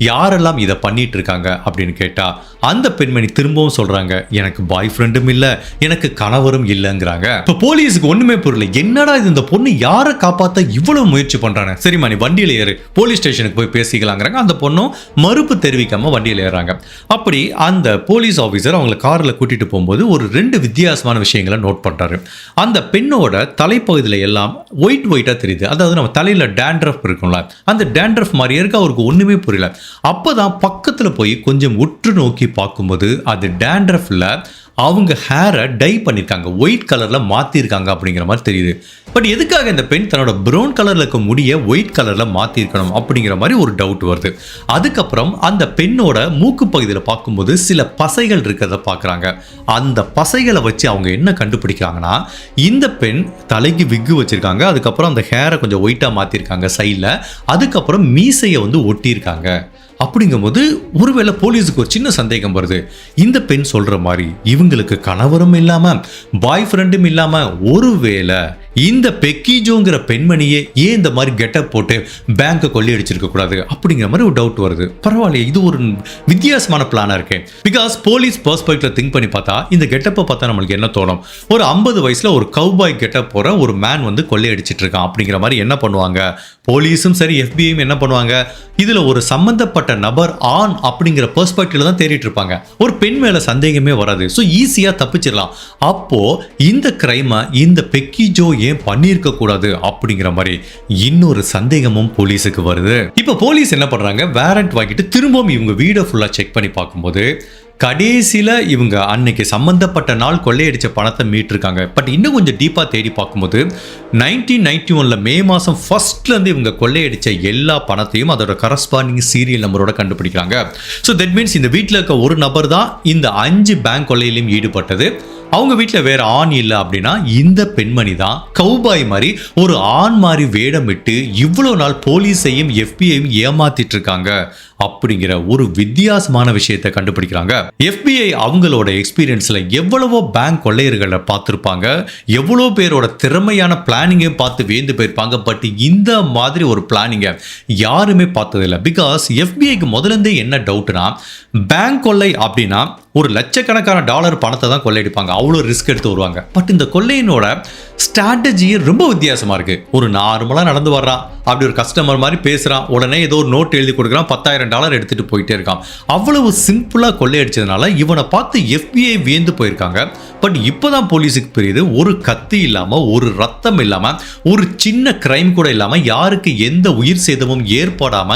யாரெல்லாம் இதை பண்ணிட்டு இருக்காங்க அப்படின்னு கேட்டா அந்த பெண்மணி திரும்பவும் சொல்றாங்க, எனக்கு பாய் ஃப்ரெண்டும் இல்லை, எனக்கு கணவரும் இல்லைங்கிறாங்க. இப்போ போலீஸுக்கு ஒண்ணுமே புரியல. என்னடா இது, இந்த பொண்ணு யாரை காப்பாற்ற இவ்வளவு முயற்சி பண்றாங்க. சரிம்மா, நீ வண்டியில் ஏறு, போலீஸ் ஸ்டேஷனுக்கு போய் பேசிக்கலாங்கிறாங்க. அந்த பொண்ணும் மறுப்பு தெரிவிக்காம வண்டியில் ஏறாங்க. அப்படி அந்த போலீஸ் ஆஃபீஸர் அவங்களை காரில் கூட்டிட்டு போகும்போது ஒரு 2 வித்தியாசமான விஷயங்களை நோட் பண்றாரு. அந்த பெண்ணோட தலைப்பகுதியில் எல்லாம் ஒயிட்டா தெரியுது. அதாவது நம்ம தலையில டேண்ட்ரஃப் இருக்கும்ல, அந்த டேண்ட்ரஃப் மாதிரியே இருக்கு. அவருக்கு ஒண்ணுமே புரியல. அப்பதான் பக்கத்துல போய் கொஞ்சம் உற்று நோக்கி பார்க்கும்போது அது டேண்ட்ரஃப்ல அவங்க ஹேரை டை பண்ணியிருக்காங்க, ஒயிட் கலரில் மாற்றிருக்காங்க அப்படிங்கிற மாதிரி தெரியுது. பட் எதுக்காக இந்த பெண் தன்னோட ப்ரௌன் கலரில் இருக்க முடிய ஒயிட் கலரில் மாற்றிருக்கணும் அப்படிங்கிற மாதிரி ஒரு டவுட் வருது. அதுக்கப்புறம் அந்த பெண்ணோட மூக்கு பகுதியில் பார்க்கும்போது சில பசைகள் இருக்கிறத பார்க்குறாங்க. அந்த பசைகளை வச்சு அவங்க என்ன கண்டுபிடிக்கிறாங்கன்னா, இந்த பெண் தலைக்கு விக்கு வச்சுருக்காங்க, அதுக்கப்புறம் அந்த ஹேரை கொஞ்சம் ஒயிட்டாக மாற்றிருக்காங்க சைடில், அதுக்கப்புறம் மீசையை வந்து ஒட்டியிருக்காங்க. அப்படிங்கும்போது ஒருவேளை போலீஸுக்கு ஒரு சின்ன சந்தேகம் வருது. இந்த பெண் சொல்ற மாதிரி இவங்களுக்கு கணவரும் இல்லாம பாய் ஃப்ரெண்டும் இல்லாம ஒருவேளை இந்த பெக்கிஜோங்கிற பெண்மணியே ஏன் இந்த மாதிரி கெட்டப் போட்டு பேங்கை கொள்ளையடிச்சிருக்க கூடாது அப்படிங்கிற மாதிரி ஒரு டவுட் வருது. பரவாயில்லையே, இது ஒரு வித்தியாசமான பிளானா இருக்கு. பிகாஸ் போலீஸ் பெர்ஸ்பெக்டிவ்ல திங்க் பண்ணி பார்த்தா இந்த கெட்டப்பை பார்த்தா நம்மளுக்கு என்ன தோணும், ஒரு 50 வயசுல ஒரு கவ்பாய் கெட்டப் போற ஒரு மேன் வந்து கொள்ளையடிச்சிட்டு இருக்கான் அப்படிங்கிற மாதிரி என்ன பண்ணுவாங்க போலீஸும் சரி எஃபிஐயும் என்ன பண்ணுவாங்க, இதுல ஒரு சம்பந்தப்பட்ட நபர் ஆண் அப்படிங்கிற பெர்ஸ்பெக்டிவ்ல தான் தேடிட்டு இருப்பாங்க. ஒரு பெண் மேல சந்தேகமே வராது. ஸோ ஈஸியா தப்பிச்சிடலாம். அப்போ இந்த கிரைமை இந்த பெக்கிஜோ ஏன் பண்ணியிருக்க கூடாது அப்படிங்கிற மாதிரி இன்னொரு சந்தேகமும் போலீஸுக்கு வருது. இப்போ போலீஸ் என்ன பண்றாங்க, வாரண்ட் வாங்கிட்டு திரும்பவும் இவங்க வீடை ஃபுல்லா செக் பண்ணி பார்க்கும்போது கடைசியில இவங்க அன்னைக்கு சம்பந்தப்பட்ட நாள் கொள்ளையடிச்ச பணத்தை மீட்டிருக்காங்க. பட் இன்னும் கொஞ்சம் டீப்பா தேடி பார்க்கும்போது 1991 மே மாதம் ஃபர்ஸ்ட்ல இருந்து இவங்க கொள்ளையடிச்ச எல்லா பணத்தையும் அதோட கரஸ்பாண்டிங் சீரியல் நம்பரோட கண்டுபிடிக்கிறாங்க. ஸோ தட் மீன்ஸ் இந்த வீட்டில் இருக்க ஒரு நபர் தான் இந்த 5 பேங்க் கொள்ளையிலும் ஈடுபட்டது. அவங்க வீட்டில் வேற ஆண் இல்லை அப்படின்னா இந்த பெண்மணி தான் கவுபாய் மாதிரி ஒரு ஆண் மாதிரி வேடமிட்டு இவ்வளோ நாள் போலீஸையும் எஃபிஐயும் ஏமாத்திட்டு இருக்காங்க அப்படிங்கிற ஒரு வித்தியாசமான விஷயத்தை கண்டுபிடிக்கிறாங்க. எஃபிஐ அவங்களோட எக்ஸ்பீரியன்ஸ்ல எவ்வளவோ பேங்க் கொள்ளையர்களை பார்த்துருப்பாங்க, எவ்வளோ பேரோட திறமையான பிளானிங்கை பார்த்து வேந்து போயிருப்பாங்க. பட் இந்த மாதிரி ஒரு பிளானிங்கை யாருமே பார்த்ததில்லை. பிகாஸ் எஃபிஐக்கு முதல்ல இருந்தே என்ன டவுட்னா, பேங்க் கொள்ளை அப்படின்னா ஒரு லட்சக்கணக்கான டாலர் பணத்தை தான் கொள்ளையடிப்பாங்க, அவ்வளோ ரிஸ்க் எடுத்து வருவாங்க. பட் இந்த கொள்ளையினோட ஸ்ட்ராட்டஜியே ரொம்ப வித்தியாசமா இருக்கு. ஒரு நார்மலா நடந்து வர்றான், அப்படி ஒரு கஸ்டமர் மாதிரி பேசுறான், உடனே ஏதோ ஒரு நோட் எழுதி கொடுக்குறான், $10,000 எடுத்துட்டு போயிட்டே இருக்கான். அவ்வளவு சிம்பிளா கொள்ளையடிச்சதுனால இவனை பார்த்து FBI வியந்து போயிருக்காங்க. பட் இப்போதான் போலீஸுக்கு புரியுது, ஒரு கத்தி இல்லாம, ஒரு ரத்தம் இல்லாம, ஒரு சின்ன கிரைம் கூட இல்லாம, யாருக்கு எந்த உயிர் சேதமும் ஏற்படாம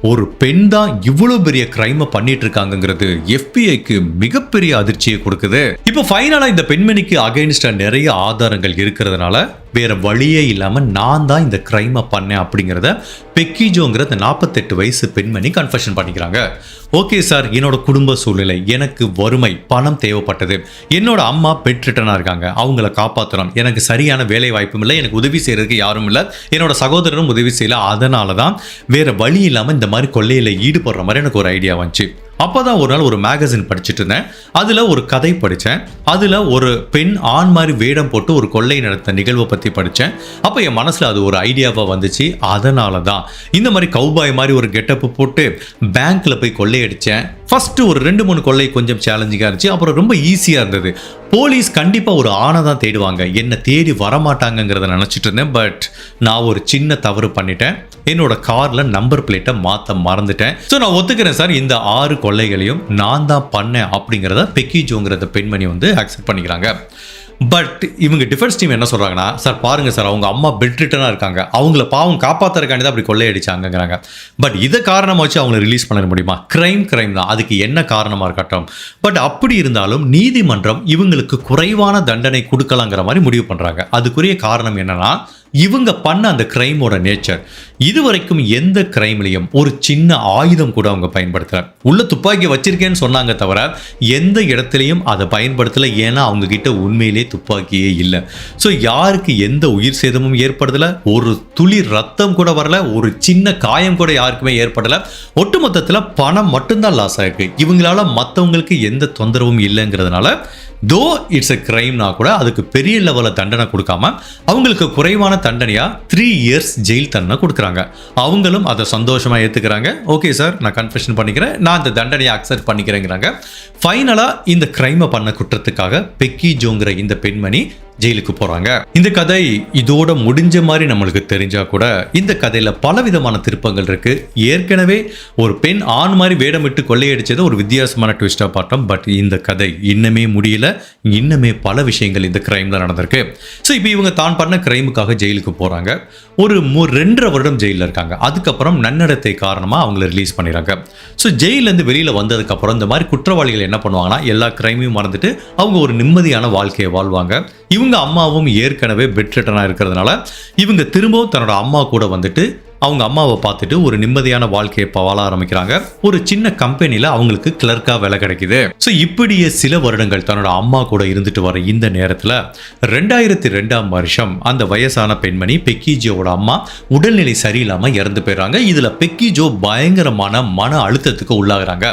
ஒரு பெண் தான் இவ்வளவு பெரிய கிரைமை பண்ணிட்டு இருக்காங்கிறது FBIக்கு மிகப்பெரிய அதிர்ச்சியை கொடுக்குது. இப்போ ஃபைனலா இந்த பெண்மணிக்கு அகைன்ஸ்டா நிறைய ஆதாரங்கள் இருக்கிறதுனால வேற வழியே இல்லாம நான் தான் இந்த கிரைமை பண்ணேன் அப்படிங்கிறத பெக்கி ஜோங்கிற 48 வயசு பெண்மணி கன்ஃபெஷன் பண்ணிக்கிறாங்க. ஓகே சார், என்னோட குடும்ப சூழ்நிலை, எனக்கு வறுமை, பணம் தேவைப்பட்டது, என்னோட அம்மா பெட் ரிட்டனாக இருக்காங்க, அவங்கள காப்பாற்றணும், எனக்கு சரியான வேலை வாய்ப்பும் இல்லை, எனக்கு உதவி செய்யறதுக்கு யாரும் இல்லை, என்னோட சகோதரரும் உதவி செய்யல, அதனால தான் வேற வழி இல்லாமல் இந்த மாதிரி கொள்ளையில் ஈடுபடுற மாதிரி எனக்கு ஒரு ஐடியா வந்துச்சு. அப்போதான் ஒரு நாள் ஒரு மேகசின் படிச்சுட்டு இருந்தேன். அதில் ஒரு கதை படித்தேன். அதில் ஒரு பெண் ஆண் மாதிரி வேடம் போட்டு ஒரு கொள்ளை நடத்த நிகழ்வை பற்றி படித்தேன். அப்போ என் மனசில் அது ஒரு ஐடியாவாக வந்துச்சு. அதனால தான் இந்த மாதிரி கௌபாய் மாதிரி ஒரு கெட்டப்பு போட்டு பேங்க்கில் போய் கொள்ளையடித்தேன். ஃபஸ்ட்டு ஒரு 2-3 கொள்ளை கொஞ்சம் சேலஞ்சிங்காக இருந்துச்சு, அப்புறம் ரொம்ப ஈஸியாக இருந்தது. போலீஸ் கண்டிப்பாக ஒரு ஆணை தான் தேடுவாங்க, என்னை தேடி வரமாட்டாங்கங்கிறத நினச்சிட்டு இருந்தேன். பட் நான் ஒரு சின்ன தவறு பண்ணிட்டேன். என்னோட காரில் நம்பர் பிளேட்டை மாற்ற மறந்துட்டேன். ஸோ நான் ஒத்துக்கிறேன் சார், இந்த 6 கொள்ளைகளையும் நான் தான் பண்ணேன் அப்படிங்கிறத பெக்கி ஜோங்கிறத பெண்மணி வந்து அக்செப்ட் பண்ணிக்கிறாங்க. பட் இவங்க டிஃபென்ஸ் டீம் என்ன சொல்கிறாங்கன்னா, சார் பாருங்க சார், அவங்க அம்மா பெட் ரிட்டனாக இருக்காங்க, அவங்கள பாவம் காப்பாற்றுறக்காண்டி தான் அப்படி கொள்ளையடிச்சாங்கிறாங்க. பட் இதை காரணமாக வச்சு அவங்கள ரிலீஸ் பண்ண முடியுமா? கிரைம் தான், அதுக்கு என்ன காரணமாக இருக்கட்டும். பட் அப்படி இருந்தாலும் நீதிமன்றம் இவங்களுக்கு குறைவான தண்டனை கொடுக்கலாங்கிற மாதிரி முடிவு பண்ணுறாங்க. அதுக்குரிய காரணம் என்னன்னா, இவங்க பண்ண அந்த கிரைமோட நேச்சர். இதுவரைக்கும் எந்த கிரைம்லையும் ஒரு சின்ன ஆயுதம் கூட அவங்க பயன்படுத்தல. உள்ள துப்பாக்கி வச்சிருக்கேன்னு சொன்னாங்க தவிர எந்த இடத்துலையும் அதை பயன்படுத்தலை. ஏன்னா அவங்க கிட்ட உண்மையிலே துப்பாக்கியே இல்லை. ஸோ யாருக்கு எந்த உயிர் சேதமும் ஏற்படுத்தலை, ஒரு துளி ரத்தம் கூட வரல, ஒரு சின்ன காயம் கூட யாருக்குமே ஏற்படலை. ஒட்டுமொத்தத்தில் பணம் மட்டும்தான் லாஸ் ஆயிருக்கு. இவங்களால மற்றவங்களுக்கு எந்த தொந்தரவும் இல்லைங்கிறதுனால தோ இட்ஸ் எ கிரைம்னா கூட அதுக்கு பெரிய லெவலில் தண்டனை கொடுக்காம அவங்களுக்கு குறைவான தண்டனையா 3 இயர்ஸ் ஜெயில் தண்டனை கொடுக்குறாங்க. அவங்களும் அதை சந்தோஷமா ஏத்துக்கிறாங்க. ஓகே சார், நான் கன்ஃபெஷன் பண்ணிக்கிறேன், நான் அந்த தண்டனையை அக்செப்ட் பண்ணிக்கிறேங்கிறாங்க. ஃபைனலா இந்த கிரைமை பண்ண குற்றத்துக்காக பெக்கி ஜோங்கிற இந்த பெண்மணி ஜெயிலுக்கு போறாங்க. இந்த கதை இதோட முடிஞ்ச மாதிரி நம்மளுக்கு தெரிஞ்சா கூட இந்த கதையில பலவிதமான திருப்பங்கள் இருக்கு. ஏற்கனவே ஒரு பெண் ஆண் மாதிரி வேடமிட்டு கொள்ளையடிச்சது ஒரு வித்தியாசமான ட்விஸ்டா பார்த்தோம். பட் இந்த கதை இன்னமே முடியல, இன்னுமே பல விஷயங்கள் இந்த கிரைம்ல நடந்திருக்கு. ஸோ இப்போ இவங்க தான் பண்ண கிரைமுக்காக ஜெயிலுக்கு போறாங்க. ஒரு 2.5 வருடம் ஜெயிலில் இருக்காங்க. அதுக்கப்புறம் நன்னடத்தை காரணமாக அவங்கள ரிலீஸ் பண்ணிடுறாங்க. ஸோ ஜெயிலேருந்து வெளியில் வந்ததுக்கப்புறம் இந்த மாதிரி குற்றவாளிகள் என்ன பண்ணுவாங்கன்னா, எல்லா கிரைமையும் மறந்துட்டு அவங்க ஒரு நிம்மதியான வாழ்க்கையை வாழ்வாங்க. இவங்க அம்மாவும் ஏற்கனவே பெட் ரிட்டனாக இருக்கிறதுனால இவங்க திரும்பவும் தன்னோட அம்மா கூட வந்துட்டு அவங்க அம்மாவை பார்த்துட்டு ஒரு நிம்மதியான வாழ்க்கையை வாழ ஆரம்பிக்கிறாங்க. ஒரு சின்ன கம்பெனியில் அவங்களுக்கு கிளர்க்காக வேலை கிடைக்குது. ஸோ இப்படியே சில வருடங்கள் தன்னோட அம்மா கூட இருந்துட்டு வர இந்த நேரத்தில் 2002ஆம் வருஷம் அந்த வயசான பெண்மணி பெக்கி ஜோவோட அம்மா உடல்நிலை சரியில்லாமல் இறந்து போயிடுறாங்க. இதில் பெக்கி ஜோ பயங்கரமான மன அழுத்தத்துக்கு உள்ளாகிறாங்க.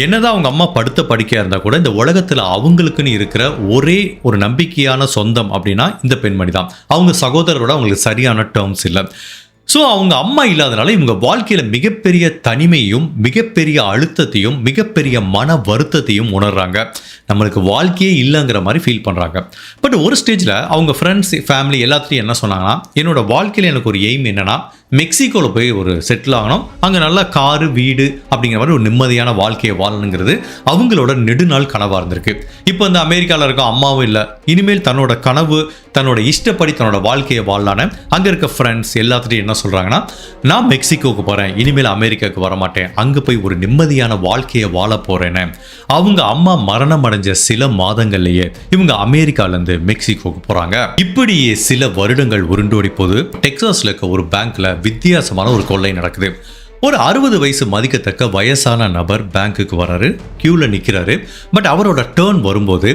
என்னதான் அவங்க அம்மா படுத்த படுக்கையாக இருந்தால் கூட இந்த உலகத்தில் அவங்களுக்குன்னு இருக்கிற ஒரே ஒரு நம்பிக்கையான சொந்தம் அப்படின்னா இந்த பெண்மணி தான். அவங்க சகோதரரோட அவங்களுக்கு சரியான டேர்ம்ஸ் இல்லை. ஸோ அவங்க அம்மா இல்லாதனால இவங்க வாழ்க்கையில் மிகப்பெரிய தனிமையும் மிகப்பெரிய அழுத்தத்தையும் மிகப்பெரிய மன வருத்தத்தையும் உணர்றாங்க. நம்மளுக்கு வாழ்க்கையே இல்லைங்கிற மாதிரி ஃபீல் பண்ணுறாங்க. பட் ஒரு ஸ்டேஜில் அவங்க ஃப்ரெண்ட்ஸ் ஃபேமிலி எல்லாத்துலேயும் என்ன சொன்னாங்கன்னா, என்னோட வாழ்க்கையில் எனக்கு ஒரு எய்ம் என்னென்னா மெக்சிகோவில் போய் ஒரு செட்டில் ஆகணும், அங்கே நல்லா காரு வீடு அப்படிங்கிற மாதிரி ஒரு நிம்மதியான வாழ்க்கையை வாழணுங்கிறது அவங்களோட நெடுநாள் கனவாக இருந்திருக்கு. இப்போ இந்த அமெரிக்காவில் இருக்க அம்மாவும் இல்லை, இனிமேல் தன்னோட கனவு தன்னோட இஷ்டப்படி தன்னோட வாழ்க்கையை வாழலான்னு அங்கே இருக்க ஃப்ரெண்ட்ஸ் எல்லாத்துட்டையும் என்ன சொல்கிறாங்கன்னா, நான் மெக்சிகோவுக்கு போகிறேன், இனிமேல் அமெரிக்காவுக்கு வரமாட்டேன், அங்கே போய் ஒரு நிம்மதியான வாழ்க்கையை வாழ போகிறேன்னு. அவங்க அம்மா மரணம் அடைஞ்ச சில மாதங்கள்லேயே இவங்க அமெரிக்காலேருந்து மெக்சிகோவுக்கு போகிறாங்க. இப்படியே சில வருடங்கள் உருண்டோடி போது டெக்சாஸில் இருக்க ஒரு பேங்க்ல வித்தியாசமான ஒரு கொள்ளை நடக்குது. ஒரு 60 வயசு மதிக்கத்தக்க வயசான நபர் பேங்க்குக்கு வராரு, கியூவில் நிற்கிறாரு. பட் அவரோட டேர்ன் வரும்போது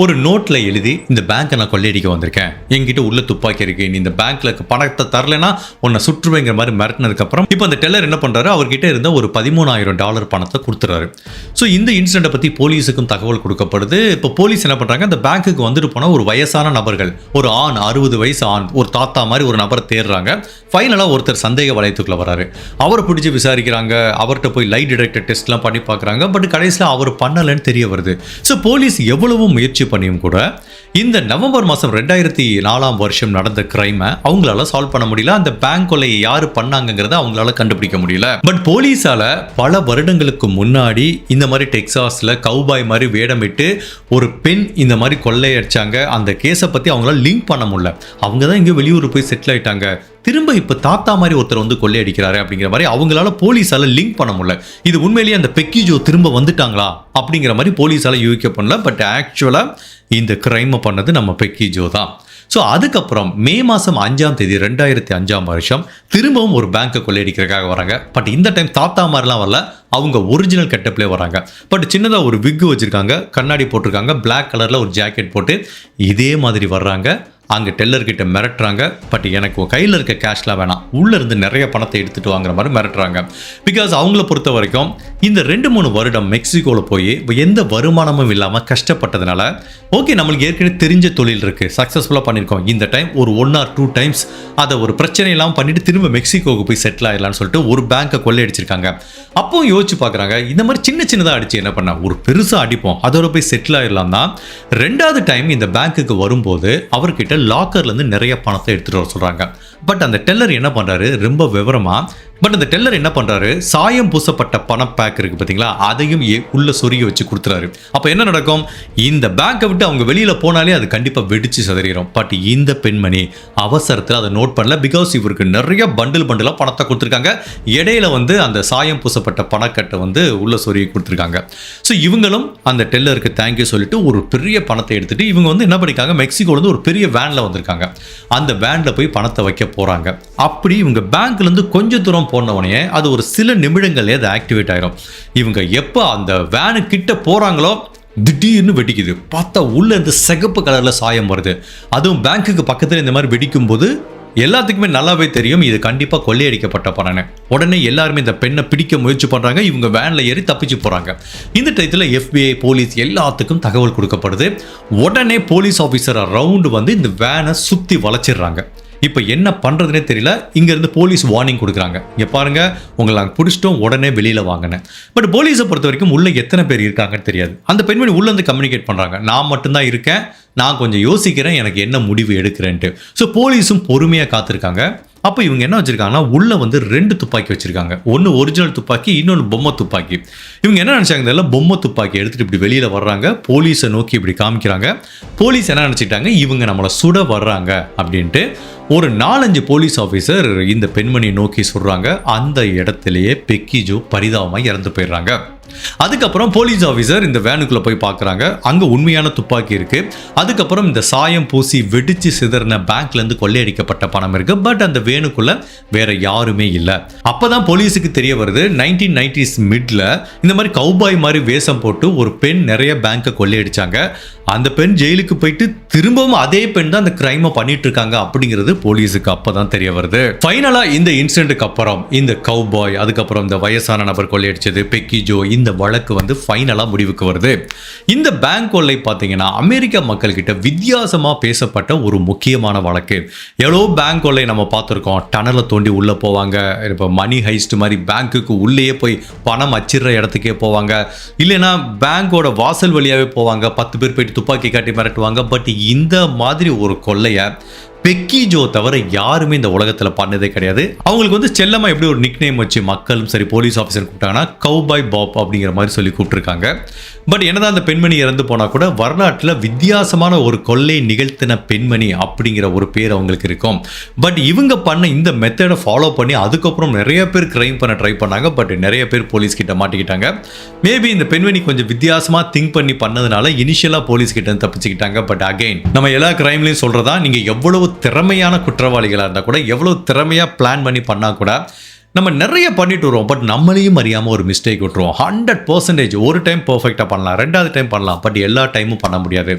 ஒரு நோட்டில் எழுதி, இந்த பேங்க்கை நான் கொள்ளையடிக்க வந்திருக்கேன், என்கிட்ட உள்ள துப்பாக்கி இருக்கு, நீ இந்த பேங்க்ல பணத்தை தரலைன்னா உன்னை சுற்றுவேங்கிற மாதிரி மிரட்டினதுக்கப்புறம் இப்போ அந்த டெல்லர் என்ன பண்ணுறாரு, அவர்கிட்ட இருந்த ஒரு $13,000 பணத்தை கொடுத்துறாரு. ஸோ இந்த இன்சிடென்ட்டை பற்றி போலீஸுக்கும் தகவல் கொடுக்கப்படுது. இப்போ போலீஸ் என்ன பண்ணுறாங்க, அந்த பேங்க்குக்கு வந்துட்டு போனால் ஒரு வயசான நபர்கள், ஒரு ஆண் 60 வயசு ஆண், ஒரு தாத்தா மாதிரி ஒரு நபரை தேடுறாங்க. ஃபைனலாக ஒருத்தர் சந்தேக வளையத்துக்குள்ளே வராரு. அவரை பிடிச்சி விசாரிக்கிறாங்க. அவர்கிட்ட போய் லைட் டிடெக்டர் டெஸ்ட்லாம் பண்ணி பார்க்குறாங்க. பட் கடைசியில் அவர் பண்ணலைன்னு தெரிய வருது. ஸோ போலீஸ் எவ்வளவோ முயற்சி பண்ணியும் கூட இந்த நவம்பர் மாதம் 2004 நடந்த கிரைமை அவங்களால சால்வ் பண்ண முடியல. அந்த பேங்க் கொள்ளையை யாரு பண்ணாங்கிறத அவங்களால கண்டுபிடிக்க முடியல. பட் போலீஸால பல வருடங்களுக்கு முன்னாடி இந்த மாதிரி டெக்சாஸ்ல கவுபாய் மாதிரி வேடமிட்டு ஒரு பெண் இந்த மாதிரி கொள்ளையடிச்சாங்க, அந்த கேஸை பத்தி அவங்களால லிங்க் பண்ண முடியல. அவங்க தான் இங்கே வெளியூர் போய் செட்டில் ஆயிட்டாங்க, திரும்ப இப்ப தாத்தா மாதிரி ஒருத்தர் வந்து கொள்ளையடிக்கிறாரு அப்படிங்கிற மாதிரி அவங்களால போலீஸால லிங்க் பண்ண முடியல. இது உண்மையிலேயே அந்த பெக்கி ஜோ திரும்ப வந்துட்டாங்களா அப்படிங்கிற மாதிரி போலீஸால யூகிக்க பண்ணல. பட் ஆக்சுவலா இந்த கிரைமை பண்ணது நம்ம பெக்கி ஜோ தான். ஸோ அதுக்கப்புறம் மே மாதம் 5ஆம் தேதி 2005 திரும்பவும் ஒரு பேங்க்கை கொள்ளையடிக்கிறதுக்காக வராங்க. பட் இந்த டைம் தாத்தா மாதிரிலாம் வரல, அவங்க ஒரிஜினல் கெட்டப்லேயே வராங்க. பட் சின்னதாக ஒரு விக்கு வச்சுருக்காங்க, கண்ணாடி போட்டிருக்காங்க, பிளாக் கலரில் ஒரு ஜாக்கெட் போட்டு இதே மாதிரி வர்றாங்க. அங்கே டெல்லர்கிட்ட மிரட்டுறாங்க. பட் எனக்கு கையில் இருக்க கேஷ்லாம் வேணாம், உள்ளேருந்து நிறைய பணத்தை எடுத்துகிட்டு வாங்குற மாதிரி மிரட்டுறாங்க. பிகாஸ் அவங்கள பொறுத்த வரைக்கும் இந்த 2-3 வருடம் மெக்சிகோவில் போய் எந்த வருமானமும் இல்லாமல் கஷ்டப்பட்டதுனால, ஓகே நம்மளுக்கு ஏற்கனவே தெரிஞ்ச தொழில் இருக்குது, சக்ஸஸ்ஃபுல்லாக பண்ணியிருக்கோம், இந்த டைம் ஒரு 1 or 2 times அதை ஒரு பிரச்சனை இல்லாமல் பண்ணிட்டு திரும்ப மெக்சிகோவுக்கு போய் செட்டில் ஆகிடலான்னு சொல்லிட்டு ஒரு பேங்க்கை கொள்ளையடிச்சிருக்காங்க. அப்போ யோசிச்சு பார்க்குறாங்க, இந்த மாதிரி சின்ன சின்னதாக அடிச்சு என்ன பண்ண, ஒரு பெருசாக அடிப்போம், அதோட போய் செட்டில் ஆகிடலாம் தான். 2வது டைம் இந்த பேங்க்குக்கு வரும்போது அவர்கிட்ட லாக்கர்லேருந்து நிறைய பணத்தை எடுத்துகிட்டு வர சொல்கிறாங்க. பட் அந்த டெல்லர் என்ன பண்ணுறாரு, ரொம்ப விவரமாக, பட் அந்த டெல்லர் என்ன பண்ணுறாரு, சாயம் பூசப்பட்ட பண பேக் இருக்குது பார்த்தீங்களா, அதையும் உள்ள சொருகி வச்சு கொடுத்துறாரு. அப்போ என்ன நடக்கும், இந்த பேங்கை விட்டு அவங்க வெளியில் போனாலே அது கண்டிப்பாக வெடிச்சு சதறிடும். பட் இந்த பெண்மணி அவசரத்தில் அதை நோட் பண்ணல. பிகாஸ் இவருக்கு நிறைய பண்டிலாக பணத்தை கொடுத்துருக்காங்க. இடையில வந்து அந்த சாயம் பூசப்பட்ட பணக்கட்டை வந்து உள்ள சொருகி கொடுத்துருக்காங்க. ஸோ இவங்களும் அந்த டெல்லருக்கு தேங்க்யூ சொல்லிட்டு ஒரு பெரிய பணத்தை எடுத்துட்டு இவங்க வந்து என்ன பண்ணிக்காங்க, மெக்சிகோலேருந்து ஒரு பெரிய வேனில் வந்திருக்காங்க. அந்த வேனில் போய் பணத்தை வைக்க போகிறாங்க. அப்படி இவங்க பேங்க்லேருந்து கொஞ்சம் தூரம் போனவனே அது ஒரு சில நிமிடங்களே அது ஆக்டிவேட் ஆயிரும். இவங்க எப்போ அந்த வேனு கிட்ட போகிறாங்களோ திடீர்னு வெடிக்குது. பார்த்தா உள்ள இந்த சிகப்பு கலரில் சாயம் வருது. அதுவும் பேங்க்குக்கு பக்கத்தில் இந்த மாதிரி வெடிக்கும் போது எல்லாத்துக்குமே நல்லாவே தெரியும் இது கண்டிப்பாக கொள்ளையடிக்கப்பட்ட பணம்னு. உடனே எல்லாருமே இந்த பெண்ணை பிடிக்க முயற்சி பண்ணுறாங்க. இவங்க வேனில் ஏறி தப்பிச்சு போகிறாங்க. இந்த டயத்தில் FBI போலீஸ் எல்லாத்துக்கும் தகவல் கொடுக்கப்படுது. உடனே போலீஸ் ஆஃபீஸர் ரவுண்டு வந்து இந்த வேனை சுற்றி வளைச்சிடுறாங்க. இப்போ என்ன பண்ணுறதுனே தெரியல. இங்கேருந்து போலீஸ் வார்னிங் கொடுக்குறாங்க, இங்கே பாருங்கள் உங்களை நாங்கள் பிடிச்சிட்டோம், உடனே வெளியில் வாங்கினேன். பட் போலீஸை பொறுத்த வரைக்கும் உள்ளே எத்தனை பேர் இருக்காங்கன்னு தெரியாது. அந்த பெண்மணி உள்ளேருந்து கம்யூனிகேட் பண்ணுறாங்க, நான் மட்டும்தான் இருக்கேன், நான் கொஞ்சம் யோசிக்கிறேன், எனக்கு என்ன முடிவு எடுக்கிறேன்ட்டு. ஸோ போலீஸும் பொறுமையாக காத்திருக்காங்க. அப்போ இவங்க என்ன வச்சுருக்காங்கன்னா, உள்ளே வந்து 2 துப்பாக்கி வச்சுருக்காங்க. ஒன்று ஒரிஜினல் துப்பாக்கி, இன்னொன்று பொம்மை துப்பாக்கி. இவங்க என்ன நினச்சாங்க, இதெல்லாம் பொம்மை துப்பாக்கி எடுத்துகிட்டு இப்படி வெளியில் வர்றாங்க, போலீஸை நோக்கி இப்படி காமிக்கிறாங்க. போலீஸ் என்ன நினச்சிட்டாங்க, இவங்க நம்மளை சுட வர்றாங்க அப்படின்ட்டு. ஒரு 4-5 போலீஸ் ஆஃபீஸர் இந்த பெண்மணியை நோக்கி சொல்கிறாங்க. அந்த இடத்துலையே பெக்கி ஜோ பரிதாபமாக இறந்து போயிடுறாங்க. அதுக்கப்புறம் போலீஸ் ஆஃபீஸர் இந்த வேனுக்குள்ளே போய் பார்க்குறாங்க. அங்கே உண்மையான துப்பாக்கி இருக்குது. அதுக்கப்புறம் இந்த சாயம் பூசி வெடிச்சு சிதறின பேங்க்லேருந்து கொள்ளையடிக்கப்பட்ட பணம் இருக்குது. பட் அந்த வேனுக்குள்ளே வேற யாருமே இல்லை. அப்போ தான் போலீஸுக்கு தெரிய வருது, 1990s மிட்ல இந்த மாதிரி கவுபாய் மாதிரி வேஷம் போட்டு ஒரு பெண் நிறைய பேங்க்கை கொள்ளையடிச்சாங்க. அந்த பெண் ஜெயிலுக்கு போயிட்டு திரும்பவும் அதே பெண் தான் அந்த கிரைமை பண்ணிட்டு இருக்காங்க அப்படிங்கிறது போலீஸுக்கு அப்பதான் தெரிய வருது. ஃபைனலா இந்த இன்சிடென்ட்க்கு அப்புறம் இந்த கவுபாய், அதுக்கப்புறம் இந்த வயசான நபர் கொள்ளையடிச்சது பெக்கி ஜோ, இந்த வழக்கு வந்து ஃபைனலா முடிவுக்கு வருது. இந்த பேங்க் கொள்ளை பார்த்தீங்கன்னா அமெரிக்க மக்கள் கிட்ட வித்தியாசமா பேசப்பட்ட ஒரு முக்கியமான வழக்கு. எவ்வளோ பேங்க் கொள்ளை நம்ம பார்த்துருக்கோம், டனலை தோண்டி உள்ள போவாங்க, இப்போ மணி ஹைஸ்ட் மாதிரி பேங்க்குக்கு உள்ளேயே போய் பணம் அச்சிடுற இடத்துக்கே போவாங்க, இல்லைன்னா பேங்கோட வாசல் வழியாவே போவாங்க, 10 பேர் போயிட்டு துப்பாக்கி காட்டி மிரட்டுவாங்க. பட் இந்த மாதிரி ஒரு கொள்ளைய பெக்கி ஜோ தவிர யாருமே இந்த உலகத்தில் பண்ணதே கிடையாது. அவங்களுக்கு வந்து செல்லமா எப்படி ஒரு நிக் நேம் வச்சு மக்களும் சரி போலீஸ் ஆஃபீஸர் கூப்பிட்டாங்கன்னா கவுபாய் பாப் அப்படிங்கிற மாதிரி சொல்லி கூப்பிட்டுருக்காங்க. பட் என்னதான் அந்த பெண்மணி இறந்து போனால் கூட வரலாற்றில் வித்தியாசமான ஒரு கொள்ளை நிகழ்த்தின பெண்மணி அப்படிங்கிற ஒரு பேர் அவங்களுக்கு இருக்கும். பட் இவங்க பண்ண இந்த மெத்தடை ஃபாலோ பண்ணி அதுக்கப்புறம் நிறைய பேர் கிரைம் பண்ண ட்ரை பண்ணாங்க. பட் நிறைய பேர் போலீஸ் கிட்ட மாட்டிக்கிட்டாங்க. மேபி இந்த பெண்மணி கொஞ்சம் வித்தியாசமாக திங்க் பண்ணி பண்ணதுனால இனிஷியலாக போலீஸ் கிட்ட தப்பிச்சுக்கிட்டாங்க. பட் அகைன் நம்ம எல்லா கிரைம்லையும் சொல்றதா, நீங்க எவ்வளவு திறமையான குற்றவாளிகளாக இருந்தால் கூட, எவ்வளவு திறமையாக பிளான் பண்ணி பண்ணால் கூட நம்ம நிறைய பண்ணிட்டு வருவோம். பட் நம்மளையும் அறியாமல் ஒரு மிஸ்டேக் விட்டுருவோம். 100% ஒரு டைம் பர்ஃபெக்டாக பண்ணலாம், 2வது டைம் பண்ணலாம், பட் எல்லா டைமும் பண்ண முடியாது.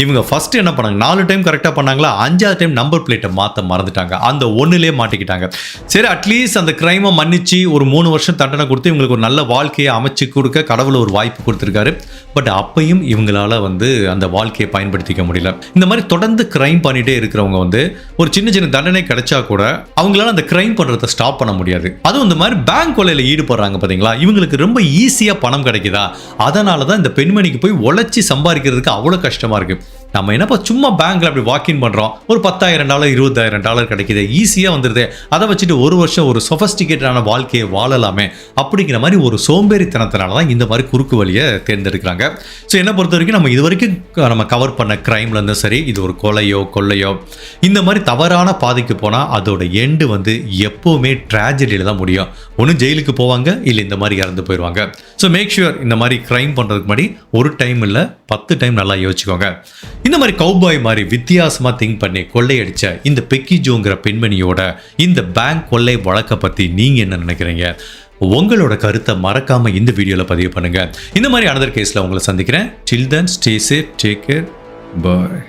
இவங்க ஃபர்ஸ்ட் என்ன பண்ணாங்க, 4 டைம் கரெக்டாக பண்ணாங்களா, 5வது டைம் நம்பர் பிளேட்டை மாற்ற மறந்துட்டாங்க, அந்த ஒன்றுலேயே மாட்டிக்கிட்டாங்க. சரி, அட்லீஸ்ட் அந்த கிரைமை மன்னிச்சு ஒரு 3 வருஷம் தண்டனை கொடுத்து இவங்களுக்கு ஒரு நல்ல வாழ்க்கையை அமைச்சு கொடுக்க கடவுள் ஒரு வாய்ப்பு கொடுத்துருக்காரு. பட் அப்பையும் இவங்களால வந்து அந்த வாழ்க்கையை பயன்படுத்திக்க முடியல. இந்த மாதிரி தொடர்ந்து கிரைம் பண்ணிட்டே இருக்கிறவங்க வந்து ஒரு சின்ன சின்ன தண்டனை கிடைச்சா கூட அவங்களால அந்த கிரைம் பண்ணுறதை ஸ்டாப் பண்ண முடியாது. அதுவும் இந்த மாதிரி பேங்க் கொள்ளையில் ஈடுபடுறாங்க பார்த்தீங்களா, இவங்களுக்கு ரொம்ப ஈஸியாக பணம் கிடைக்குதா, அதனால தான் இந்த பெண்மணிக்கு போய் உழைச்சி சம்பாதிக்கிறதுக்கு அவ்வளோ கஷ்டமாக இருக்குது. நம்ம என்னப்பா சும்மா பேங்க்ல அப்படி வாக்கின் பண்றோம், ஒரு $10,000 $20,000 கிடைக்குது, ஈஸியா வந்துருது, அதை வச்சுட்டு ஒரு வருஷம் ஒரு சொஃபஸ்டிகேட்டான வாழ்க்கையை வாழலாமே அப்படிங்கிற மாதிரி ஒரு சோம்பேறித்தனத்தினால தான் இந்த மாதிரி குறுக்கு வழியை தேர்ந்தெடுக்கிறாங்க. ஸோ என்னை பொறுத்த வரைக்கும் நம்ம இது வரைக்கும் நம்ம கவர் பண்ண கிரைம்ல இருந்தும் சரி, இது ஒரு கொள்ளையோ இந்த மாதிரி தவறான பாதைக்கு போனால் அதோட எண்டு வந்து எப்போவுமே ட்ராஜடியில் தான் முடியும். ஒன்று ஜெயிலுக்கு போவாங்க, இல்லை இந்த மாதிரி இறந்து போயிடுவாங்க. ஸோ மேக் ஷுர் இந்த மாதிரி கிரைம் பண்ணுறதுக்கு முன்னாடி ஒரு டைம் இல்லை 10 டைம் நல்லா யோசிச்சுக்கோங்க. இந்த மாதிரி கவுபாய் மாதிரி வித்தியாசமா திங்க் பண்ணி கொள்ளையடிச்ச இந்த பெக்கி ஜோங்கிற பெண்மணியோட இந்த பேங்க் கொள்ளை வழக்கை பத்தி நீங்க என்ன நினைக்கிறீங்க? உங்களோட கருத்தை மறக்காம இந்த வீடியோல பதிவு பண்ணுங்க. இந்த மாதிரி அனதர் கேஸ்ல உங்களை சந்திக்கிறேன். Till then, stay safe, take care, bye.